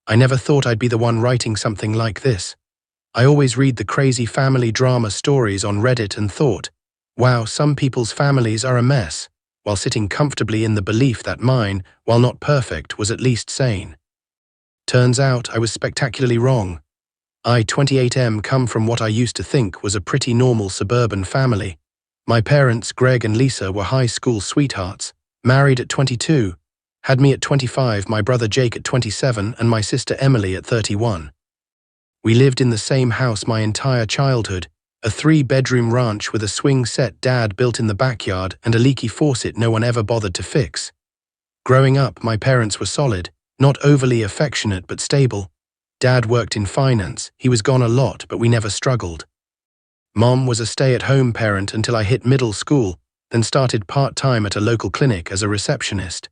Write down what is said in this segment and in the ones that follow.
I never thought I'd be the one writing something like this. I always read the crazy family drama stories on Reddit and thought, wow, some people's families are a mess, while sitting comfortably in the belief that mine, while not perfect, was at least sane. Turns out I was spectacularly wrong. I, 28M, come from what I used to think was a pretty normal suburban family. My parents, Greg and Lisa, were high school sweethearts, married at 22, had me at 25, my brother Jake at 27, and my sister Emily at 31. We lived in the same house my entire childhood, a 3-bedroom ranch with a swing set Dad built in the backyard and a leaky faucet no one ever bothered to fix. Growing up, my parents were solid, not overly affectionate but stable. Dad worked in finance, he was gone a lot, but we never struggled. Mom was a stay-at-home parent until I hit middle school, then started part-time at a local clinic as a receptionist.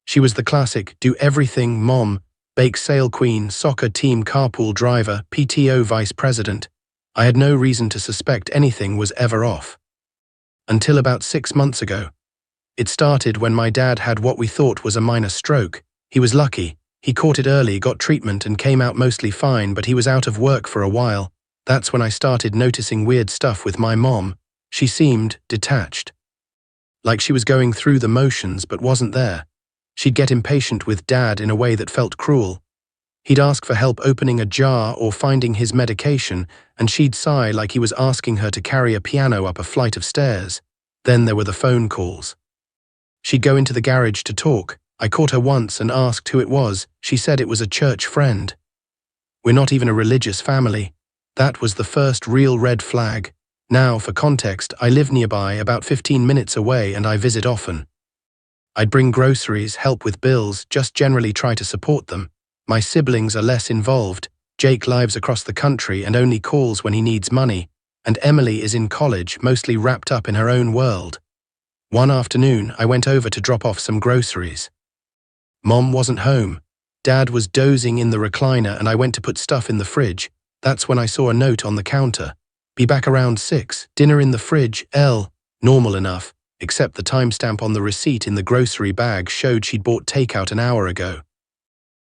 She was the classic, do-everything mom, bake sale queen, soccer team carpool driver, PTO vice president. I had no reason to suspect anything was ever off. Until about 6 months ago. It started when my dad had what we thought was a minor stroke. He was lucky. He caught it early, got treatment and came out mostly fine, but he was out of work for a while. That's when I started noticing weird stuff with my mom. She seemed detached. Like she was going through the motions but wasn't there. She'd get impatient with Dad in a way that felt cruel. He'd ask for help opening a jar or finding his medication, and she'd sigh like he was asking her to carry a piano up a flight of stairs. Then there were the phone calls. She'd go into the garage to talk. I caught her once and asked who it was. She said it was a church friend. We're not even a religious family. That was the first real red flag. Now, for context, I live nearby, about 15 minutes away, and I visit often. I'd bring groceries, help with bills, just generally try to support them. My siblings are less involved. Jake lives across the country and only calls when he needs money, and Emily is in college, mostly wrapped up in her own world. One afternoon, I went over to drop off some groceries. Mom wasn't home. Dad was dozing in the recliner and I went to put stuff in the fridge. That's when I saw a note on the counter. Be back around 6, dinner in the fridge, L. Normal enough, except the timestamp on the receipt in the grocery bag showed she'd bought takeout an hour ago.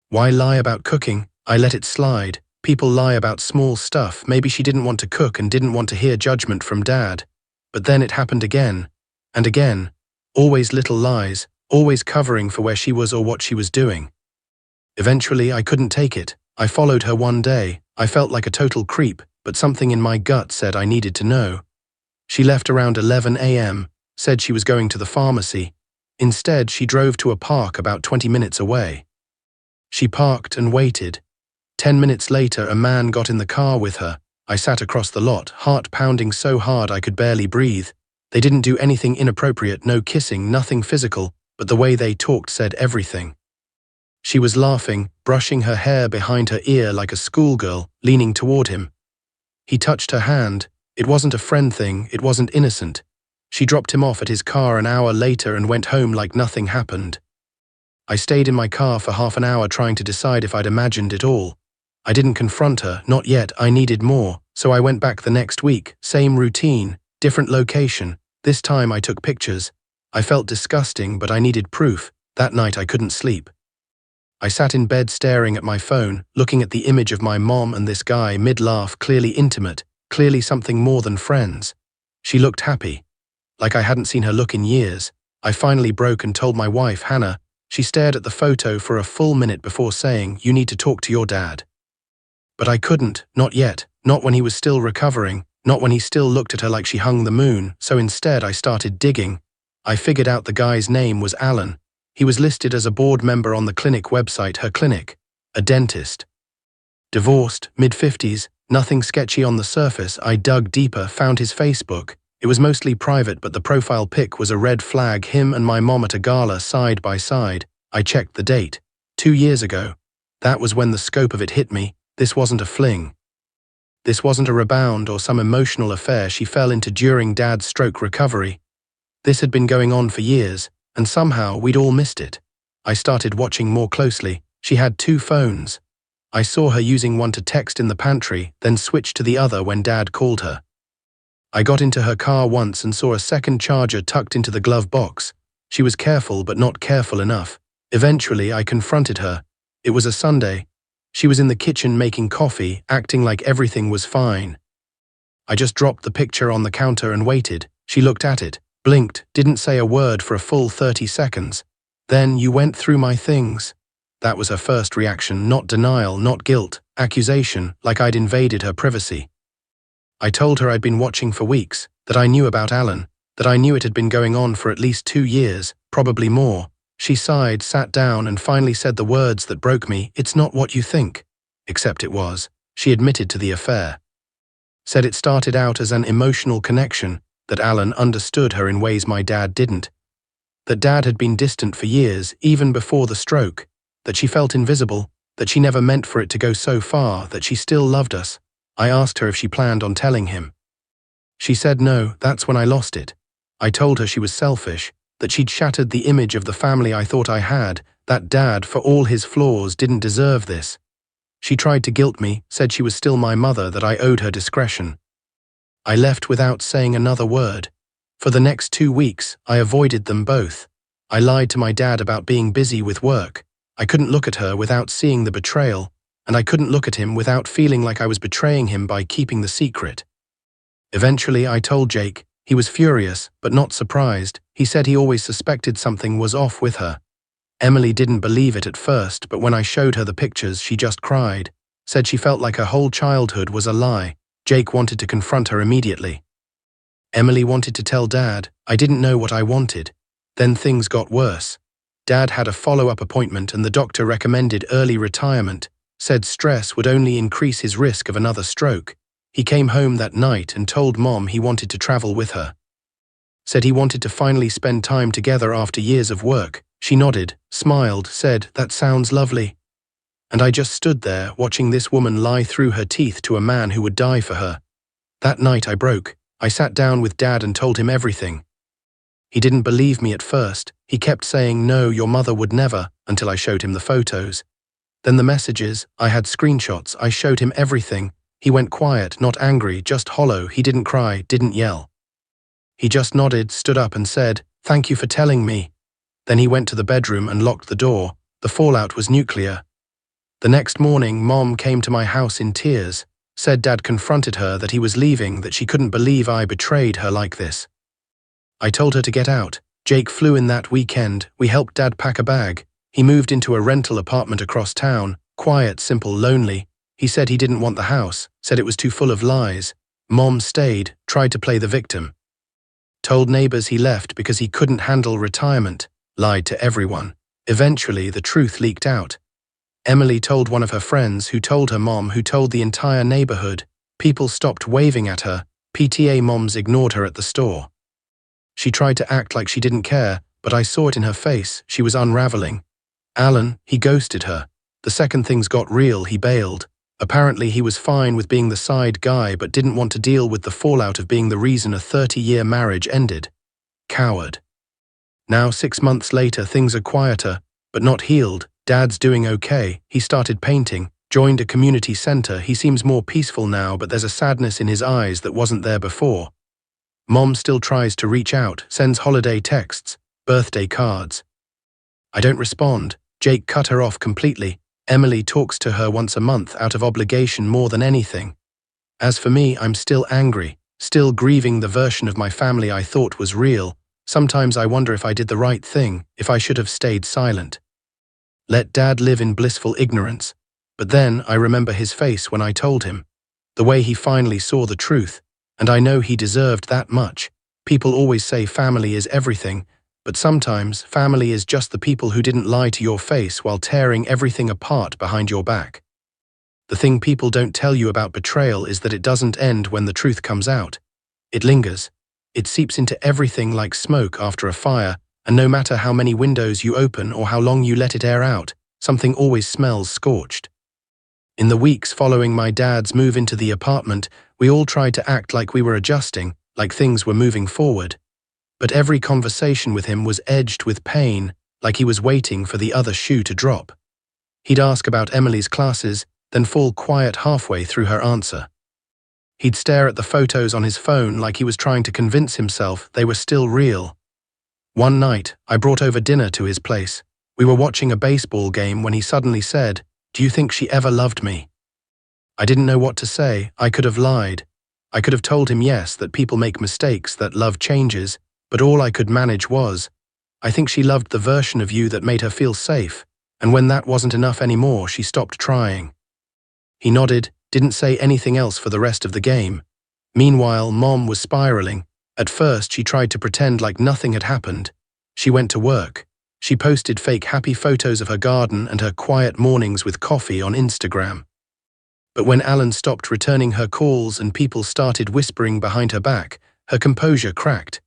Why lie about cooking? I let it slide. People lie about small stuff. Maybe she didn't want to cook and didn't want to hear judgment from Dad. But then it happened again. And again. Always little lies, always covering for where she was or what she was doing. Eventually, I couldn't take it. I followed her one day. I felt like a total creep, but something in my gut said I needed to know. She left around 11 a.m., said she was going to the pharmacy. Instead, she drove to a park about 20 minutes away. She parked and waited. 10 minutes later, a man got in the car with her. I sat across the lot, heart pounding so hard I could barely breathe. They didn't do anything inappropriate, no kissing, nothing physical, but the way they talked said everything. She was laughing, brushing her hair behind her ear like a schoolgirl, leaning toward him. He touched her hand. It wasn't a friend thing, it wasn't innocent. She dropped him off at his car an hour later and went home like nothing happened. I stayed in my car for half an hour trying to decide if I'd imagined it all. I didn't confront her, not yet, I needed more, so I went back the next week, same routine, different location. This time I took pictures. I felt disgusting, but I needed proof. That night I couldn't sleep. I sat in bed staring at my phone, looking at the image of my mom and this guy, mid-laugh, clearly intimate, clearly something more than friends. She looked happy, like I hadn't seen her look in years. I finally broke and told my wife, Hannah. She stared at the photo for a full minute before saying, "You need to talk to your dad." But I couldn't, not yet, not when he was still recovering, not when he still looked at her like she hung the moon, so instead I started digging. I figured out the guy's name was Alan. He was listed as a board member on the clinic website, her clinic, a dentist. Divorced, mid-50s, nothing sketchy on the surface. I dug deeper, found his Facebook. It was mostly private, but the profile pic was a red flag, him and my mom at a gala side by side. I checked the date. 2 years ago. That was when the scope of it hit me. This wasn't a fling. This wasn't a rebound or some emotional affair she fell into during Dad's stroke recovery. This had been going on for years, and somehow we'd all missed it. I started watching more closely. She had 2 phones. I saw her using one to text in the pantry, then switched to the other when Dad called her. I got into her car once and saw a second charger tucked into the glove box. She was careful but not careful enough. Eventually, I confronted her. It was a Sunday. She was in the kitchen making coffee, acting like everything was fine. I just dropped the picture on the counter and waited. She looked at it, blinked, didn't say a word for a full 30 seconds. Then, "You went through my things." That was her first reaction, not denial, not guilt, accusation, like I'd invaded her privacy. I told her I'd been watching for weeks, that I knew about Alan, that I knew it had been going on for at least 2 years, probably more. She sighed, sat down, and finally said the words that broke me, "It's not what you think." Except it was. She admitted to the affair. Said it started out as an emotional connection, that Alan understood her in ways my dad didn't. That Dad had been distant for years, even before the stroke. That she felt invisible, that she never meant for it to go so far, that she still loved us. I asked her if she planned on telling him. She said no. That's when I lost it. I told her she was selfish, that she'd shattered the image of the family I thought I had, that Dad, for all his flaws, didn't deserve this. She tried to guilt me, said she was still my mother, that I owed her discretion. I left without saying another word. For the next 2 weeks, I avoided them both. I lied to my dad about being busy with work. I couldn't look at her without seeing the betrayal, and I couldn't look at him without feeling like I was betraying him by keeping the secret. Eventually, I told Jake. He was furious, but not surprised. He said he always suspected something was off with her. Emily didn't believe it at first, but when I showed her the pictures, she just cried. Said she felt like her whole childhood was a lie. Jake wanted to confront her immediately. Emily wanted to tell Dad. I didn't know what I wanted. Then things got worse. Dad had a follow-up appointment and the doctor recommended early retirement, said stress would only increase his risk of another stroke. He came home that night and told Mom he wanted to travel with her. Said he wanted to finally spend time together after years of work. She nodded, smiled, said, "That sounds lovely." And I just stood there, watching this woman lie through her teeth to a man who would die for her. That night I broke. I sat down with Dad and told him everything. He didn't believe me at first. He kept saying, "No, your mother would never," until I showed him the photos. Then the messages, I had screenshots, I showed him everything. He went quiet, not angry, just hollow. He didn't cry, didn't yell. He just nodded, stood up and said, "Thank you for telling me." Then he went to the bedroom and locked the door. The fallout was nuclear. The next morning, Mom came to my house in tears, said Dad confronted her, that he was leaving, that she couldn't believe I betrayed her like this. I told her to get out. Jake flew in that weekend. We helped Dad pack a bag. He moved into a rental apartment across town, quiet, simple, lonely. He said he didn't want the house, said it was too full of lies. Mom stayed, tried to play the victim. Told neighbors he left because he couldn't handle retirement, lied to everyone. Eventually, the truth leaked out. Emily told one of her friends, who told her mom, who told the entire neighborhood. People stopped waving at her. PTA moms ignored her at the store. She tried to act like she didn't care, but I saw it in her face. She was unraveling. Alan, he ghosted her. The second things got real, he bailed. Apparently he was fine with being the side guy, but didn't want to deal with the fallout of being the reason a 30-year marriage ended. Coward. Now 6 months later, things are quieter, but not healed. Dad's doing okay. He started painting, joined a community center. He seems more peaceful now, but there's a sadness in his eyes that wasn't there before. Mom still tries to reach out, sends holiday texts, birthday cards. I don't respond. Jake cut her off completely. Emily talks to her once a month out of obligation more than anything. As for me, I'm still angry, still grieving the version of my family I thought was real. Sometimes I wonder if I did the right thing, if I should have stayed silent. Let Dad live in blissful ignorance. But then I remember his face when I told him. The way he finally saw the truth. And I know he deserved that much. People always say family is everything, but sometimes family is just the people who didn't lie to your face while tearing everything apart behind your back. The thing people don't tell you about betrayal is that it doesn't end when the truth comes out. It lingers. It seeps into everything like smoke after a fire, and no matter how many windows you open or how long you let it air out, something always smells scorched. In the weeks following my dad's move into the apartment, we all tried to act like we were adjusting, like things were moving forward. But every conversation with him was edged with pain, like he was waiting for the other shoe to drop. He'd ask about Emily's classes, then fall quiet halfway through her answer. He'd stare at the photos on his phone like he was trying to convince himself they were still real. One night, I brought over dinner to his place. We were watching a baseball game when he suddenly said, Do you think she ever loved me? I didn't know what to say. I could have lied. I could have told him yes, that people make mistakes, that love changes, but all I could manage was, I think she loved the version of you that made her feel safe, and when that wasn't enough anymore, she stopped trying. He nodded, didn't say anything else for the rest of the game. Meanwhile, Mom was spiraling. At first, she tried to pretend like nothing had happened. She went to work. She posted fake happy photos of her garden and her quiet mornings with coffee on Instagram. But when Alan stopped returning her calls and people started whispering behind her back, her composure cracked.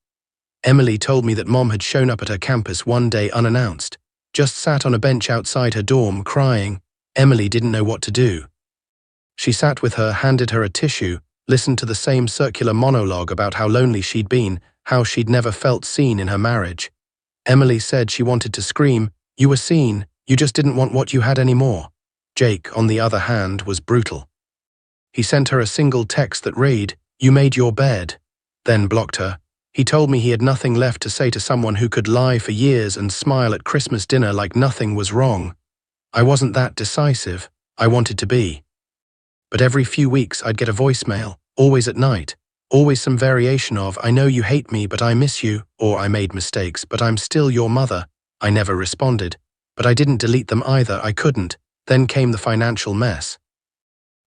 Emily told me that Mom had shown up at her campus one day unannounced, just sat on a bench outside her dorm crying. Emily didn't know what to do. She sat with her, handed her a tissue, listened to the same circular monologue about how lonely she'd been, how she'd never felt seen in her marriage. Emily said she wanted to scream, "You were seen, you just didn't want what you had anymore." Jake, on the other hand, was brutal. He sent her a single text that read, "You made your bed," then blocked her. He told me he had nothing left to say to someone who could lie for years and smile at Christmas dinner like nothing was wrong. I wasn't that decisive. I wanted to be. But every few weeks I'd get a voicemail, always at night, always some variation of, "I know you hate me, but I miss you," or "I made mistakes, but I'm still your mother." I never responded, but I didn't delete them either. I couldn't. Then came the financial mess.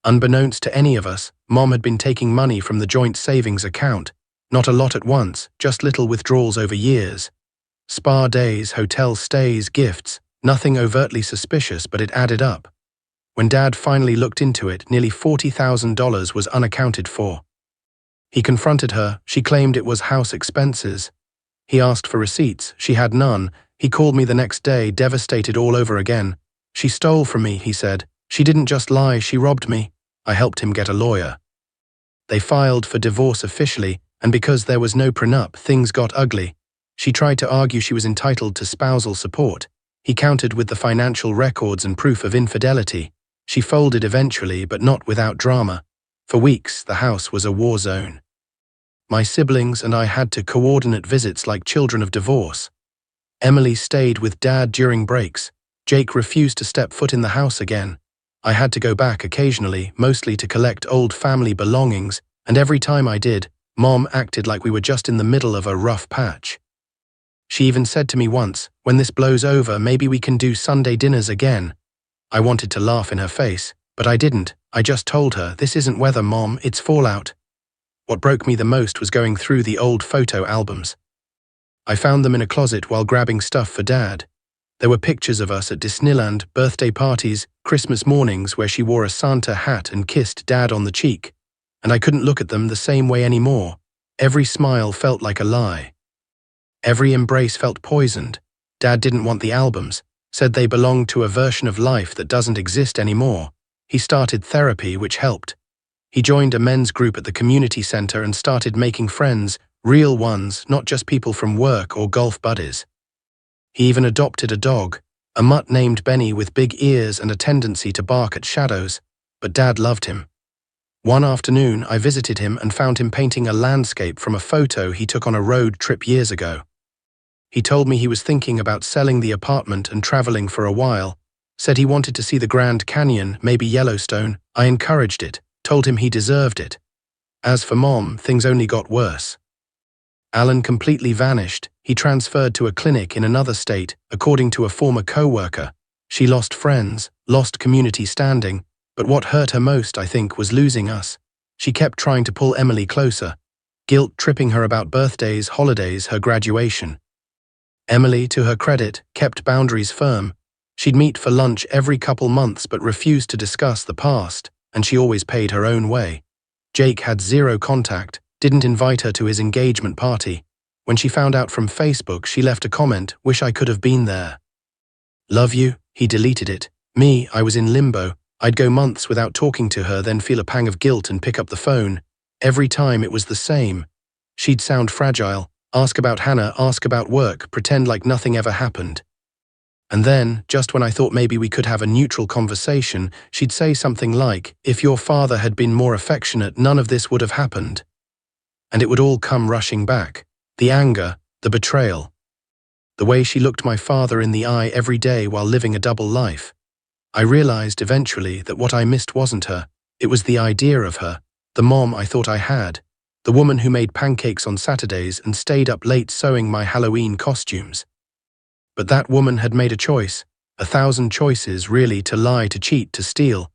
Unbeknownst to any of us, Mom had been taking money from the joint savings account, not a lot at once, just little withdrawals over years. Spa days, hotel stays, gifts, nothing overtly suspicious, but it added up. When Dad finally looked into it, nearly $40,000 was unaccounted for. He confronted her. She claimed it was house expenses. He asked for receipts. She had none. He called me the next day, devastated all over again. "She stole from me," he said. "She didn't just lie, she robbed me." I helped him get a lawyer. They filed for divorce officially, and because there was no prenup, things got ugly. She tried to argue she was entitled to spousal support. He countered with the financial records and proof of infidelity. She folded eventually, but not without drama. For weeks, the house was a war zone. My siblings and I had to coordinate visits like children of divorce. Emily stayed with Dad during breaks. Jake refused to step foot in the house again. I had to go back occasionally, mostly to collect old family belongings, and every time I did, Mom acted like we were just in the middle of a rough patch. She even said to me once, "When this blows over, maybe we can do Sunday dinners again." I wanted to laugh in her face, but I didn't. I just told her, "This isn't weather, Mom, it's fallout." What broke me the most was going through the old photo albums. I found them in a closet while grabbing stuff for Dad. There were pictures of us at Disneyland, birthday parties, Christmas mornings where she wore a Santa hat and kissed Dad on the cheek, and I couldn't look at them the same way anymore. Every smile felt like a lie. Every embrace felt poisoned. Dad didn't want the albums, said they belonged to a version of life that doesn't exist anymore. He started therapy, which helped. He joined a men's group at the community center and started making friends, real ones, not just people from work or golf buddies. He even adopted a dog, a mutt named Benny with big ears and a tendency to bark at shadows, but Dad loved him. One afternoon, I visited him and found him painting a landscape from a photo he took on a road trip years ago. He told me he was thinking about selling the apartment and traveling for a while, said he wanted to see the Grand Canyon, maybe Yellowstone. I encouraged it, told him he deserved it. As for Mom, things only got worse. Alan completely vanished. He transferred to a clinic in another state, according to a former co-worker. She lost friends, lost community standing, but what hurt her most, I think, was losing us. She kept trying to pull Emily closer, guilt tripping her about birthdays, holidays, her graduation. Emily, to her credit, kept boundaries firm. She'd meet for lunch every couple months but refused to discuss the past, and she always paid her own way. Jake had zero contact, didn't invite her to his engagement party. When she found out from Facebook, she left a comment, "Wish I could have been there." "Love you," he deleted it. Me, I was in limbo. I'd go months without talking to her, then feel a pang of guilt and pick up the phone. Every time it was the same. She'd sound fragile, ask about Hannah, ask about work, pretend like nothing ever happened. And then, just when I thought maybe we could have a neutral conversation, she'd say something like, "If your father had been more affectionate, none of this would have happened." And it would all come rushing back. The anger, the betrayal. The way she looked my father in the eye every day while living a double life. I realized eventually that what I missed wasn't her. It was the idea of her, the mom I thought I had, the woman who made pancakes on Saturdays and stayed up late sewing my Halloween costumes. But that woman had made a choice, 1,000 choices really, to lie, to cheat, to steal.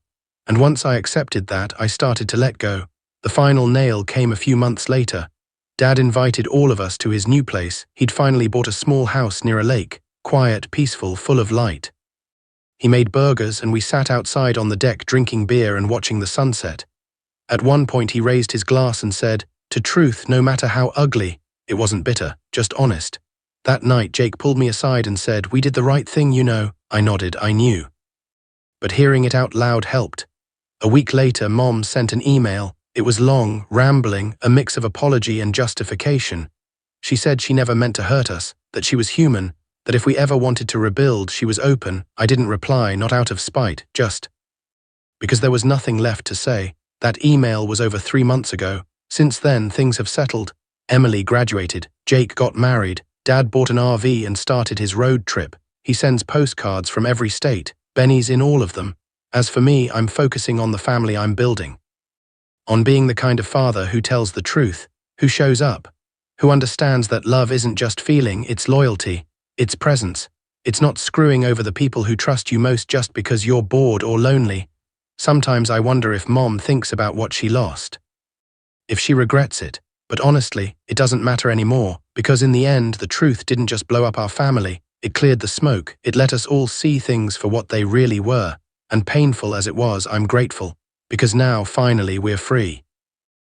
And once I accepted that, I started to let go. The final nail came a few months later. Dad invited all of us to his new place. He'd finally bought a small house near a lake, quiet, peaceful, full of light. He made burgers and we sat outside on the deck drinking beer and watching the sunset. At one point he raised his glass and said, "To truth, no matter how ugly." It wasn't bitter, just honest. That night Jake pulled me aside and said, "We did the right thing, you know." I nodded, I knew. But hearing it out loud helped. A week later, Mom sent an email. It was long, rambling, a mix of apology and justification. She said she never meant to hurt us, that she was human, that if we ever wanted to rebuild, she was open. I didn't reply, not out of spite, just because there was nothing left to say. That email was over 3 months ago. Since then, things have settled. Emily graduated, Jake got married, Dad bought an RV and started his road trip. He sends postcards from every state. Benny's in all of them. As for me, I'm focusing on the family I'm building. On being the kind of father who tells the truth, who shows up, who understands that love isn't just feeling, it's loyalty, it's presence. It's not screwing over the people who trust you most just because you're bored or lonely. Sometimes I wonder if Mom thinks about what she lost, if she regrets it. But honestly, it doesn't matter anymore, because in the end, the truth didn't just blow up our family. It cleared the smoke. It let us all see things for what they really were. And painful as it was, I'm grateful, because now, finally, we're free.